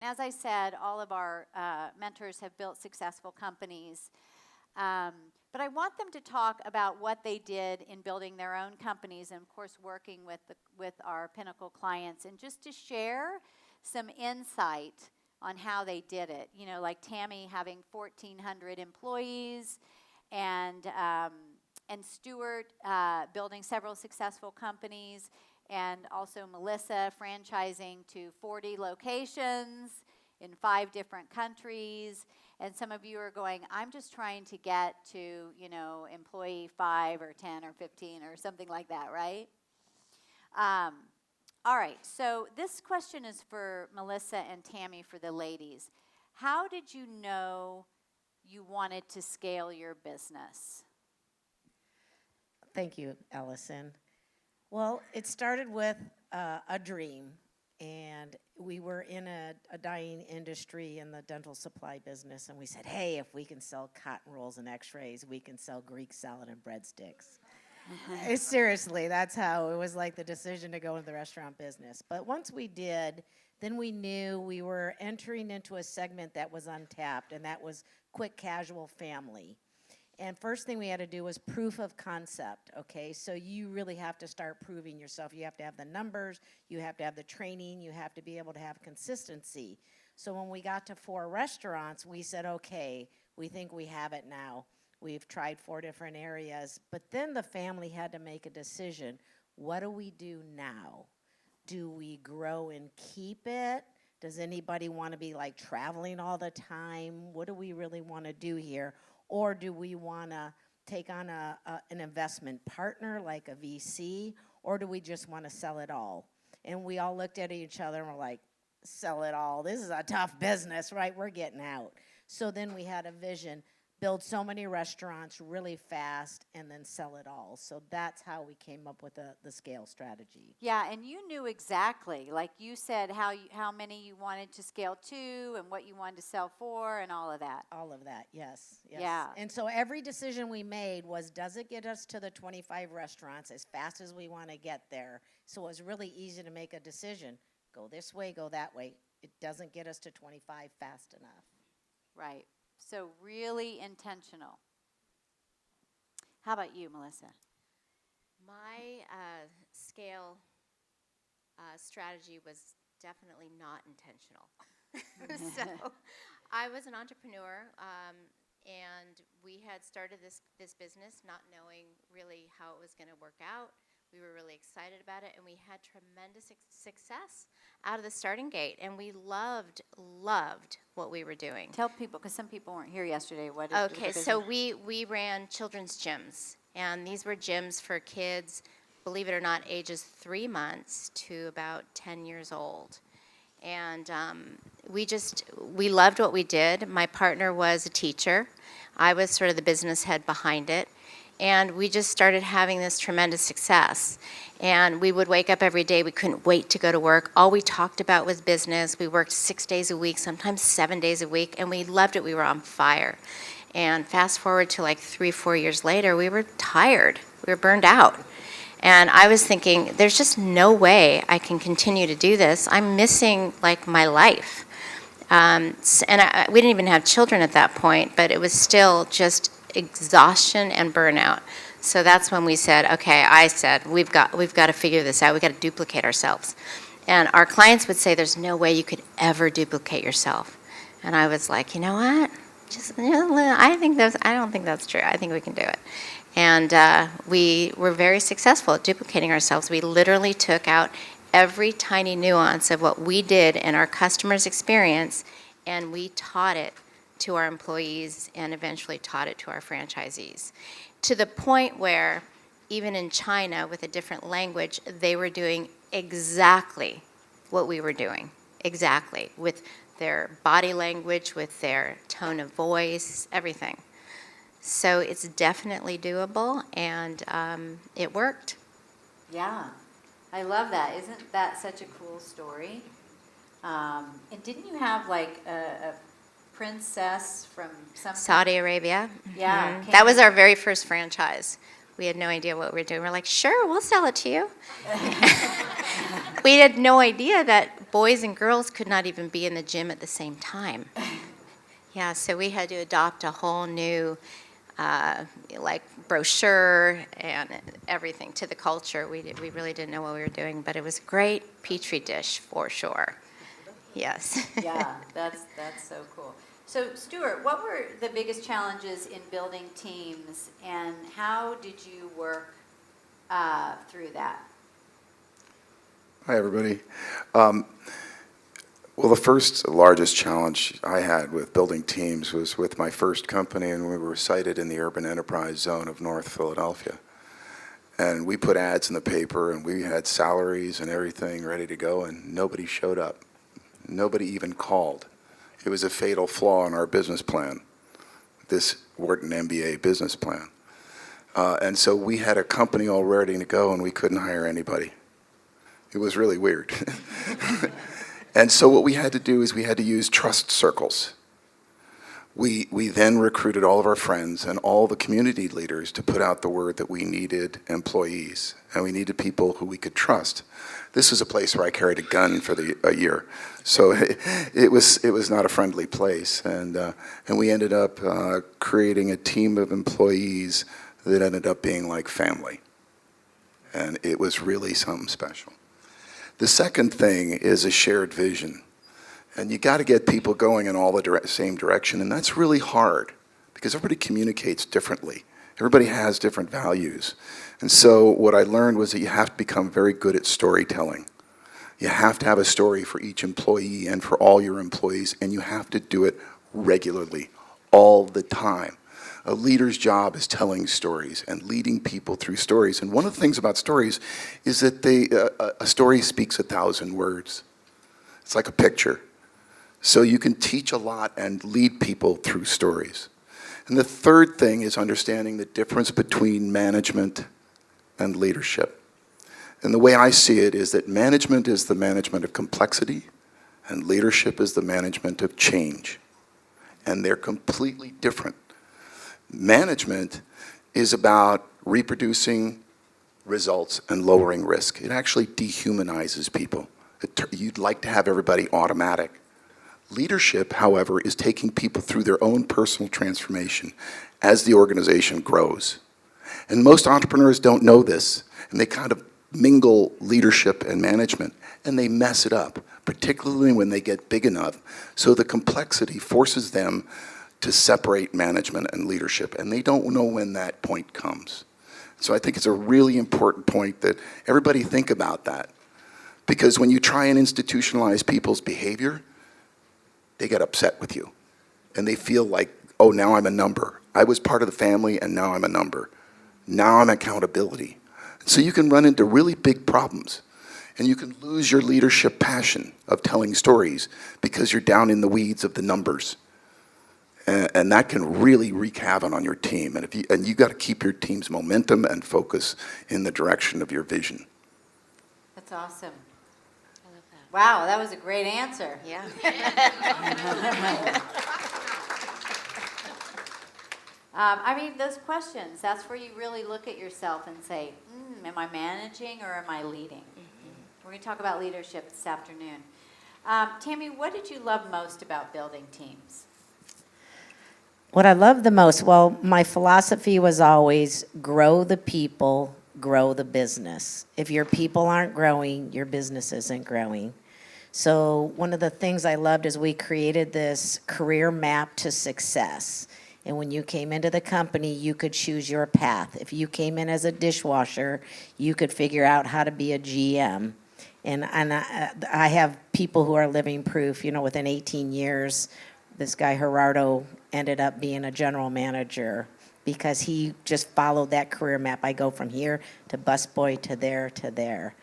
As I said, all of our mentors have built successful companies. But I want them to talk about what they did in building their own companies and, of course, working with our Pinnacle clients, and just to share some insight on how they did it. You know, like Tammy having 1,400 employees, and Stuart building several successful companies, and also Melissa franchising to 40 locations in 5 different countries. And some of you are going, I'm just trying to get to, you know, employee 5 or 10 or 15 or something like that, right? All right, so this question is for Melissa and Tammy, for the ladies. How did you know you wanted to scale your business? Thank you, Allison. Well, it started with a dream, and we were in a dying industry in the dental supply business, and we said, hey, if we can sell cotton rolls and x-rays, we can sell Greek salad and breadsticks. Seriously, that's how it was, like the decision to go into the restaurant business. But once we did, then we knew we were entering into a segment that was untapped, and that was quick casual family. And first thing we had to do was proof of concept, okay? So you really have to start proving yourself. You have to have the numbers, you have to have the training, you have to be able to have consistency. So when we got to 4 restaurants, we said, okay, we think we have it now. We've tried 4 different areas, but then the family had to make a decision. What do we do now? Do we grow and keep it? Does anybody want to be like traveling all the time? What do we really want to do here? Or do we want to take on an investment partner like a VC? Or do we just want to sell it all? And we all looked at each other and were like, sell it all. This is a tough business, right? We're getting out. So then we had a vision, build so many restaurants really fast and then sell it all. So that's how we came up with the scale strategy. Yeah, and you knew exactly, like you said, how many you wanted to scale to and what you wanted to sell for and all of that. All of that, yes. Yeah. And so every decision we made was, does it get us to the 25 restaurants as fast as we want to get there? So it was really easy to make a decision. Go this way, go that way. It doesn't get us to 25 fast enough. Right. So really intentional. How about you, Melissa? My scale strategy was definitely not intentional. So I was an entrepreneur, and we had started this business not knowing really how it was going to work out. We were really excited about it, and we had tremendous success out of the starting gate, and we loved what we were doing. Tell people, because some people weren't here yesterday. Okay, so we ran children's gyms, and these were gyms for kids, believe it or not, ages 3 months to about 10 years old. And we loved what we did. My partner was a teacher. I was sort of the business head behind it. And we just started having this tremendous success. And we would wake up every day. We couldn't wait to go to work. All we talked about was business. We worked 6 days a week, sometimes 7 days a week, and we loved it. We were on fire. And fast forward to like 3-4 years later, we were tired. We were burned out. And I was thinking, there's just no way I can continue to do this. I'm missing like my life. We didn't even have children at that point, but it was still just exhaustion and burnout. So that's when we said, okay, I said, we've got to figure this out. We've got to duplicate ourselves. And our clients would say, there's no way you could ever duplicate yourself. And I was like, you know what? I don't think that's true. I think we can do it. And we were very successful at duplicating ourselves. We literally took out every tiny nuance of what we did in our customers' experience, and we taught it to our employees and eventually taught it to our franchisees. To the point where even in China with a different language, they were doing exactly what we were doing, exactly, with their body language, with their tone of voice, everything. So it's definitely doable, and it worked. Yeah, I love that. Isn't that such a cool story? And didn't you have like a princess from some Saudi Arabia. Yeah. Mm-hmm. That was our very first franchise. We had no idea what we were doing. We're like, sure, we'll sell it to you. We had no idea that boys and girls could not even be in the gym at the same time. Yeah, so we had to adopt a whole new, like, brochure and everything to the culture. We really didn't know what we were doing, but it was a great petri dish for sure. Yes. Yeah, that's so cool. So, Stuart, what were the biggest challenges in building teams, and how did you work through that? Hi, everybody. Well, the first largest challenge I had with building teams was with my first company, and we were sited in the urban enterprise zone of North Philadelphia. And we put ads in the paper, and we had salaries and everything ready to go, and nobody showed up. Nobody even called. It was a fatal flaw in our business plan, this Wharton MBA business plan. And so we had a company all ready to go, and we couldn't hire anybody. It was really weird. And so what we had to do is we had to use trust circles. We then recruited all of our friends and all the community leaders to put out the word that we needed employees, and we needed people who we could trust. This is a place where I carried a gun for a year, so it was not a friendly place. And we ended up creating a team of employees that ended up being like family, and it was really something special. The second thing is a shared vision. And you got to get people going in all the same direction, and that's really hard because everybody communicates differently. Everybody has different values. And so what I learned was that you have to become very good at storytelling. You have to have a story for each employee and for all your employees, and you have to do it regularly, all the time. A leader's job is telling stories and leading people through stories. And one of the things about stories is that a story speaks 1,000 words. It's like a picture. So you can teach a lot and lead people through stories. And the third thing is understanding the difference between management and leadership. And the way I see it is that management is the management of complexity, and leadership is the management of change. And they're completely different. Management is about reproducing results and lowering risk. It actually dehumanizes people. You'd like to have everybody automatic. Leadership, however, is taking people through their own personal transformation as the organization grows. And most entrepreneurs don't know this, and they kind of mingle leadership and management, and they mess it up, particularly when they get big enough. So the complexity forces them to separate management and leadership, and they don't know when that point comes. So I think it's a really important point that everybody think about that, because when you try and institutionalize people's behavior, they get upset with you, and they feel like, oh, now I'm a number. I was part of the family, and now I'm a number. Now I'm accountability. So you can run into really big problems, and you can lose your leadership passion of telling stories because you're down in the weeds of the numbers. And that can really wreak havoc on your team. And you got to keep your team's momentum and focus in the direction of your vision. That's awesome. Wow, that was a great answer. Yeah. I mean, those questions, that's where you really look at yourself and say, am I managing or am I leading? We're going to talk about leadership this afternoon. Tammy, what did you love most about building teams? What I love the most, well, my philosophy was always grow the people, grow the business. If your people aren't growing, your business isn't growing. So one of the things I loved is we created this career map to success. And when you came into the company, you could choose your path. If you came in as a dishwasher, you could figure out how to be a GM. And I have people who are living proof, you know, within 18 years, this guy Gerardo ended up being a general manager because he just followed that career map. I go from here to busboy to there to there.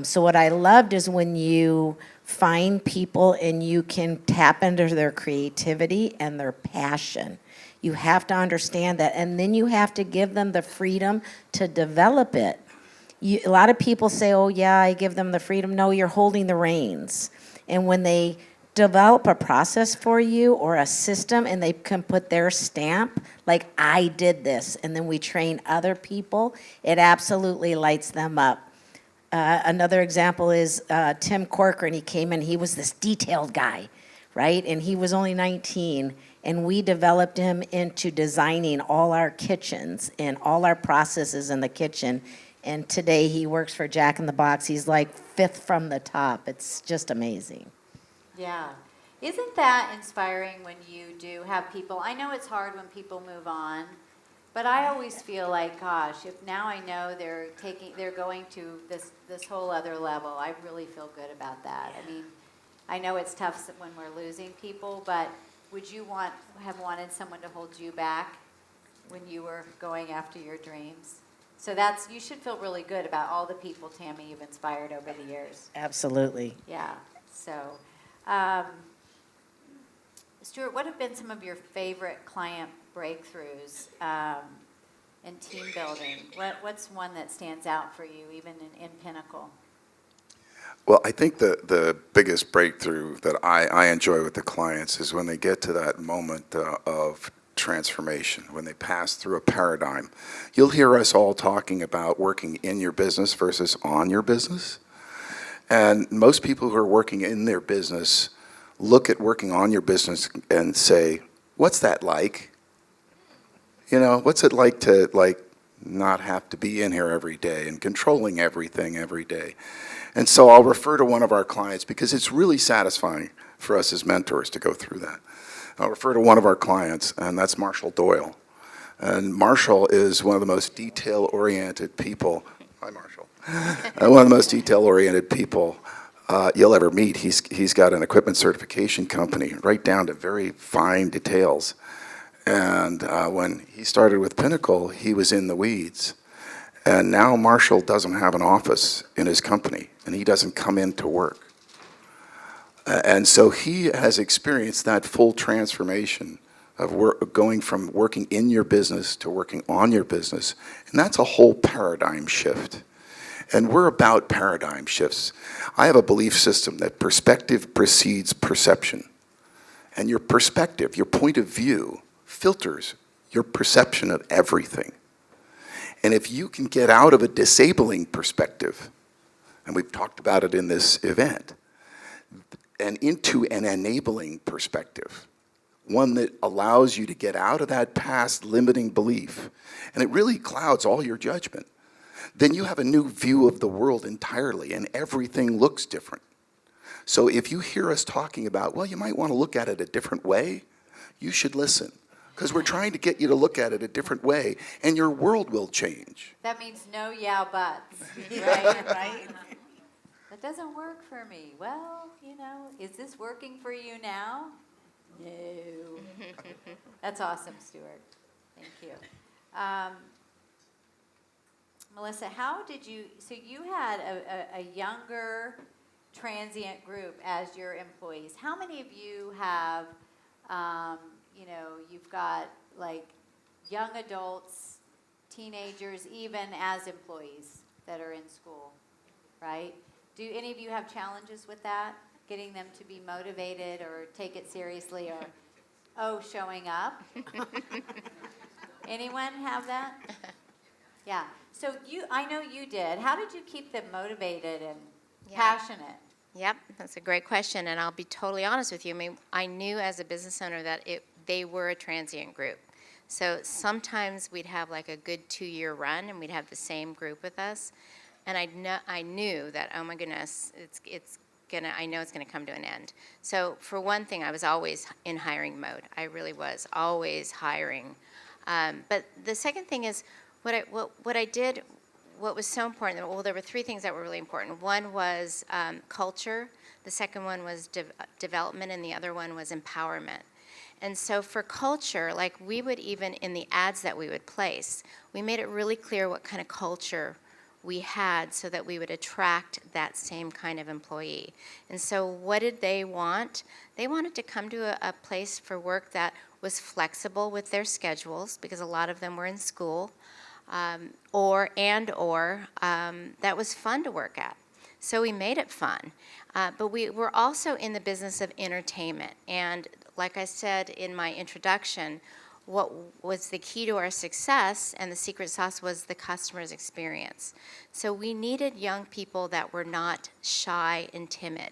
So what I loved is when you find people and you can tap into their creativity and their passion. You have to understand that, and then you have to give them the freedom to develop it. A lot of people say, oh yeah, I give them the freedom. No, you're holding the reins. And when they develop a process for you or a system and they can put their stamp, like I did this, and then we train other people, it absolutely lights them up. Another example is Tim Corcoran. He came in, he was this detailed guy, right? And he was only 19, and we developed him into designing all our kitchens and all our processes in the kitchen. And today he works for Jack in the Box. He's like fifth from the top. It's just amazing. Yeah. Isn't that inspiring when you do have people? I know it's hard when people move on, but I always feel like, gosh, if now I know they're going to this whole other level, I really feel good about that. I mean, I know it's tough when we're losing people, but would you have wanted someone to hold you back when you were going after your dreams? So you should feel really good about all the people, Tammy, you've inspired over the years. Absolutely. Yeah. So, Stuart, what have been some of your favorite client breakthroughs in team building? What's one that stands out for you, even in Pinnacle? Well, I think the biggest breakthrough that I enjoy with the clients is when they get to that moment of transformation, when they pass through a paradigm. You'll hear us all talking about working in your business versus on your business. And most people who are working in their business look at working on your business and say, what's that like? You know, what's it like to not have to be in here every day and controlling everything every day? And so I'll refer to one of our clients because it's really satisfying for us as mentors to go through that. I'll refer to one of our clients, and that's Marshall Doyle. And Marshall is one of the most detail-oriented people. Hi, Marshall. One of the most detail-oriented people you'll ever meet. He's got an equipment certification company, right down to very fine details. And when he started with Pinnacle, he was in the weeds. And now Marshall doesn't have an office in his company, and he doesn't come in to work. And so he has experienced that full transformation of going from working in your business to working on your business. And that's a whole paradigm shift. And we're about paradigm shifts. I have a belief system that perspective precedes perception. And your perspective, your point of view, filters your perception of everything. And if you can get out of a disabling perspective, and we've talked about it in this event, and into an enabling perspective, one that allows you to get out of that past limiting belief, and it really clouds all your judgment, then you have a new view of the world entirely, and everything looks different. So if you hear us talking about, well, you might want to look at it a different way, you should listen. Because we're trying to get you to look at it a different way, and your world will change. That means no buts, Right, right. That doesn't work for me. Well, is this working for you now? No. That's awesome, Stuart. Thank you. Melissa, so you had a younger transient group as your employees. How many of you have, you've got like young adults, teenagers, even as employees that are in school, right? Do any of you have challenges with that? Getting them to be motivated or take it seriously or, showing up? Anyone have that? Yeah. So I know you did. How did you keep them motivated and passionate? Yep, that's a great question, and I'll be totally honest with you. I mean, I knew as a business owner that they were a transient group. So sometimes we'd have like a good 2-year run, and we'd have the same group with us, and I knew that, oh my goodness, I know it's gonna come to an end. So for one thing, I was always in hiring mode. I really was always hiring. But the second thing is what I did. What was so important, well, there were 3 things that were really important. One was culture, the second one was development, and the other one was empowerment. And so for culture, like we would even, in the ads that we would place, we made it really clear what kind of culture we had so that we would attract that same kind of employee. And so what did they want? They wanted to come to a place for work that was flexible with their schedules, because a lot of them were in school, or that was fun to work at. So we made it fun. But we were also in the business of entertainment. And like I said in my introduction, what was the key to our success and the secret sauce was the customer's experience. So we needed young people that were not shy and timid.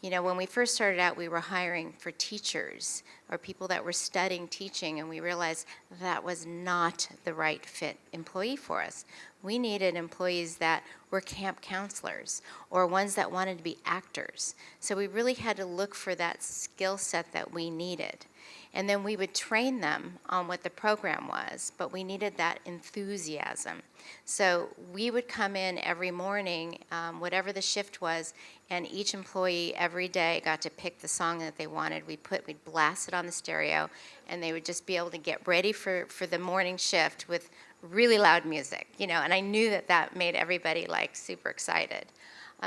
You know, when we first started out, we were hiring for teachers or people that were studying teaching, and we realized that was not the right fit employee for us. We needed employees that were camp counselors or ones that wanted to be actors. So we really had to look for that skill set that we needed. And then we would train them on what the program was, but we needed that enthusiasm. So we would come in every morning, whatever the shift was, and each employee every day got to pick the song that they wanted. We'd blast it on the stereo, and they would just be able to get ready for the morning shift with really loud music, you know, and I knew that that made everybody like super excited.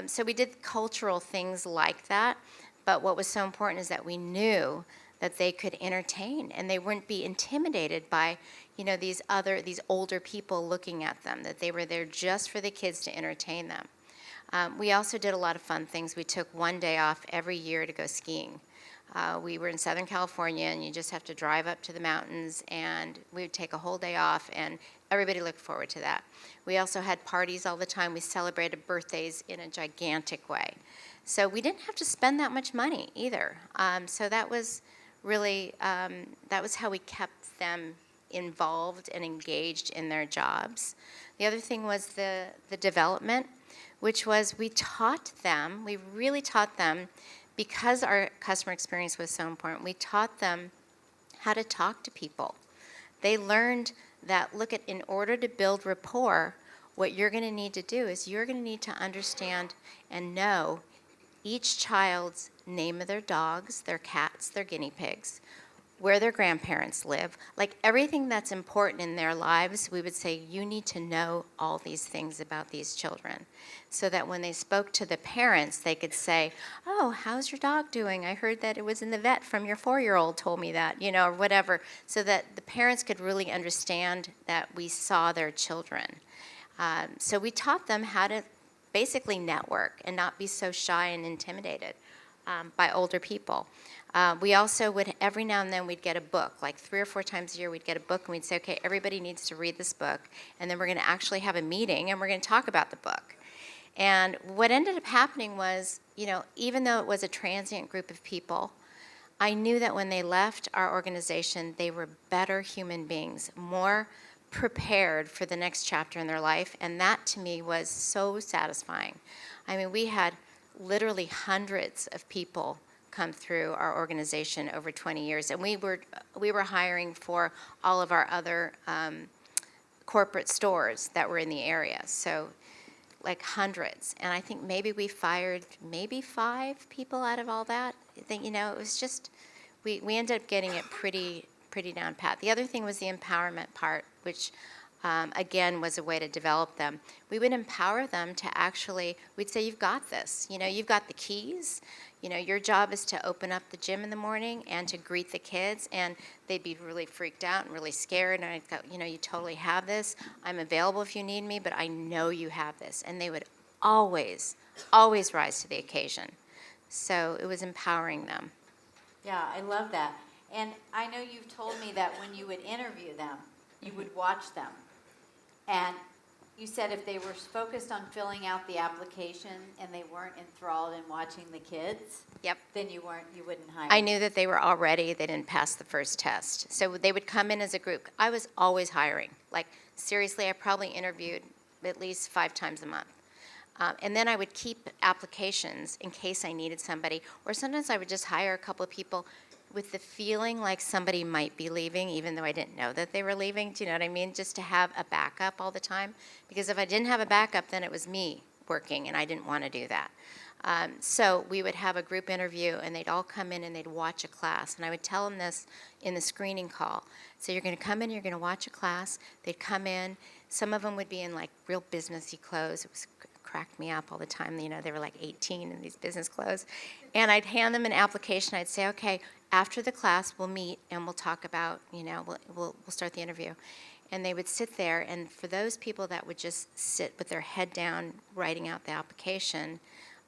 So we did cultural things like that, but what was so important is that we knew that they could entertain and they wouldn't be intimidated by, you know, these older people looking at them, that they were there just for the kids to entertain them. We also did a lot of fun things. We took one day off every year to go skiing. We were in Southern California, and you just have to drive up to the mountains, and we would take a whole day off, and everybody looked forward to that. We also had parties all the time. We celebrated birthdays in a gigantic way. So we didn't have to spend that much money either. So that was really, that was how we kept them involved and engaged in their jobs. The other thing was the development, which was we really taught them, because our customer experience was so important, we taught them how to talk to people. They learned that, in order to build rapport, what you're going to need to do is you're going to need to understand and know each child's name of their dogs, their cats, their guinea pigs, where their grandparents live, like everything that's important in their lives. We would say, you need to know all these things about these children, so that when they spoke to the parents, they could say, oh, how's your dog doing? I heard that it was in the vet from your 4-year-old told me that, you know, or whatever, so that the parents could really understand that we saw their children. So we taught them how to basically network and not be so shy and intimidated by older people. We also would, every now and then, we'd get a book, like 3 or 4 times a year, we'd get a book, and we'd say, okay, everybody needs to read this book, and then we're going to actually have a meeting, and we're going to talk about the book. And what ended up happening was, you know, even though it was a transient group of people, I knew that when they left our organization, they were better human beings, more prepared for the next chapter in their life, and that to me was so satisfying. I mean, we had literally hundreds of people come through our organization over 20 years, and we were hiring for all of our other corporate stores that were in the area, so like hundreds. And I think maybe we fired maybe 5 people out of all that. I think, you know, it was just, we ended up getting it pretty down pat. The other thing was the empowerment part, which again was a way to develop them. We would empower them to actually, we'd say, you've got this, you know, you've got the keys, you know, your job is to open up the gym in the morning and to greet the kids, and they'd be really freaked out and really scared, and I'd go, you know, you totally have this, I'm available if you need me, but I know you have this, and they would always rise to the occasion. So it was empowering them. Yeah, I love that. And I know you've told me that when you would interview them, you would watch them. And you said if they were focused on filling out the application and they weren't enthralled in watching the kids, Yep. then you wouldn't hire I them. knew that they didn't pass the first test. So they would come in as a group. I was always hiring. Like, seriously, I probably interviewed at least 5 times a month. And then I would keep applications in case I needed somebody. Or sometimes I would just hire a couple of people with the feeling like somebody might be leaving, even though I didn't know that they were leaving. Do you know what I mean? Just to have a backup all the time. Because if I didn't have a backup, then it was me working, and I didn't want to do that. So we would have a group interview, and they'd all come in and they'd watch a class. And I would tell them this in the screening call. So you're going to come in, you're going to watch a class. They'd come in. Some of them would be in like real businessy clothes. It cracked me up all the time. You know, they were like 18 in these business clothes. And I'd hand them an application. I'd say, okay, after the class, we'll meet and we'll talk about, you know, we'll start the interview. And they would sit there, and for those people that would just sit with their head down writing out the application,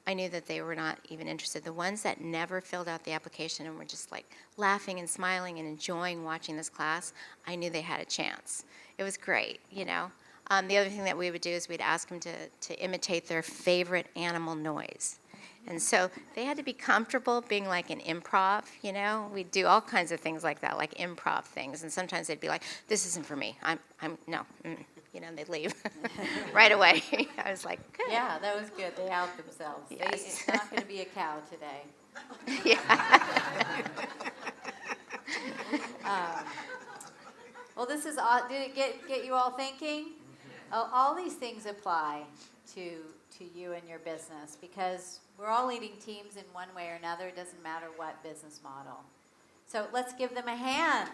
I knew that they were not even interested. The ones that never filled out the application and were just like laughing and smiling and enjoying watching this class, I knew they had a chance. It was great, you know. The other thing that we would do is we'd ask them to imitate their favorite animal noise. And so they had to be comfortable being like an improv, you know. We'd do all kinds of things like that, like improv things. And sometimes they'd be like, "This isn't for me. No." You know, and they'd leave right away. I was like, good. Yeah, that was good. They out themselves. Yes. It's not going to be a cow today. Yeah. Well, this is, did it get you all thinking? Oh, all these things apply to you and your business because we're all leading teams in one way or another. It doesn't matter what business model. So let's give them a hand.